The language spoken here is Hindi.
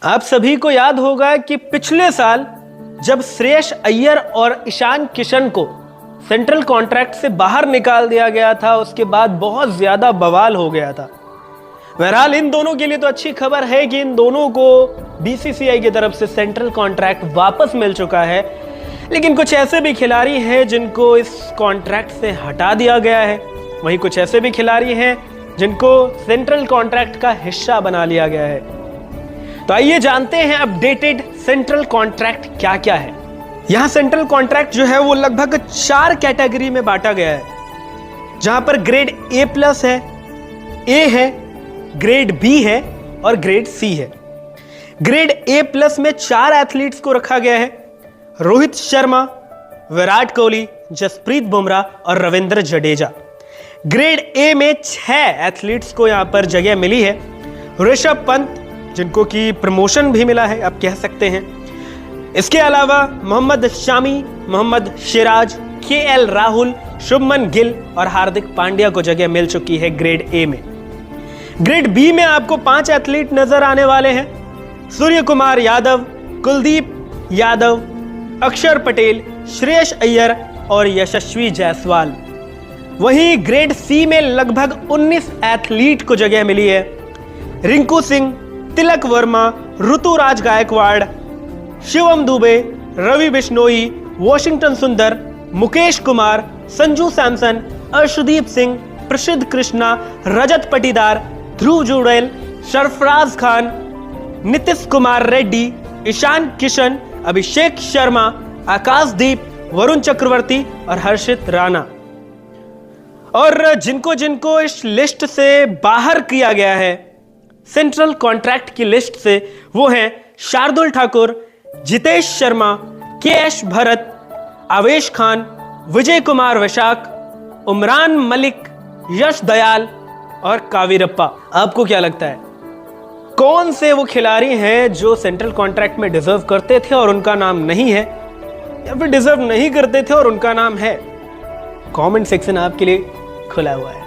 आप सभी को याद होगा कि पिछले साल जब श्रेयस अय्यर और ईशान किशन को सेंट्रल कॉन्ट्रैक्ट से बाहर निकाल दिया गया था, उसके बाद बहुत ज्यादा बवाल हो गया था। बहरहाल इन दोनों के लिए तो अच्छी खबर है कि इन दोनों को बीसीसीआई की तरफ से सेंट्रल कॉन्ट्रैक्ट वापस मिल चुका है, लेकिन कुछ ऐसे भी खिलाड़ी हैं जिनको इस कॉन्ट्रैक्ट से हटा दिया गया है। वहीं कुछ ऐसे भी खिलाड़ी हैं जिनको सेंट्रल कॉन्ट्रैक्ट का हिस्सा बना लिया गया है। तो आइए जानते हैं अपडेटेड सेंट्रल कॉन्ट्रैक्ट क्या क्या है। यहां सेंट्रल कॉन्ट्रैक्ट जो है वो लगभग 4 कैटेगरी में बांटा गया है, जहां पर ग्रेड A+ है, A है, ग्रेड B है और ग्रेड C है। ग्रेड A+ में 4 एथलीट्स को रखा गया है: रोहित शर्मा, विराट कोहली, जसप्रीत बुमराह और रविंद्र जडेजा। ग्रेड A में 6 एथलीट्स को यहां पर जगह मिली है: ऋषभ पंत, जिनको की प्रमोशन भी मिला है आप कह सकते हैं। इसके अलावा मोहम्मद शामी, मोहम्मद सिराज, KL राहुल, शुभमन गिल और हार्दिक पांड्या को जगह मिल चुकी है ग्रेड A में। ग्रेड B में आपको 5 एथलीट नजर आने वाले हैं: सूर्य कुमार यादव, कुलदीप यादव, अक्षर पटेल, श्रेयस अय्यर और यशस्वी जायसवाल। वहीं ग्रेड C में लगभग 19 एथलीट को जगह मिली है: रिंकू सिंह, तिलक वर्मा, ऋतुराज गायकवाड़, शिवम दुबे, रवि बिश्नोई, वॉशिंगटन सुंदर, मुकेश कुमार, संजू सैमसन, अर्शदीप सिंह, प्रसिद्ध कृष्णा, रजत पाटीदार, ध्रुव जुड़ेल, सरफराज खान, नीतीश कुमार रेड्डी, ईशान किशन, अभिषेक शर्मा, आकाशदीप, वरुण चक्रवर्ती और हर्षित राणा। और जिनको जिनको इस लिस्ट से बाहर किया गया है सेंट्रल कॉन्ट्रैक्ट की लिस्ट से, वो हैं शार्दुल ठाकुर, जितेश शर्मा, KS भरत, आवेश खान, विजय कुमार वैशाख, उमरान मलिक, यश दयाल और कावीरप्पा। आपको क्या लगता है कौन से वो खिलाड़ी हैं जो सेंट्रल कॉन्ट्रैक्ट में डिजर्व करते थे और उनका नाम नहीं है, या फिर डिजर्व नहीं करते थे और उनका नाम है? कमेंट सेक्शन आपके लिए खुला हुआ है।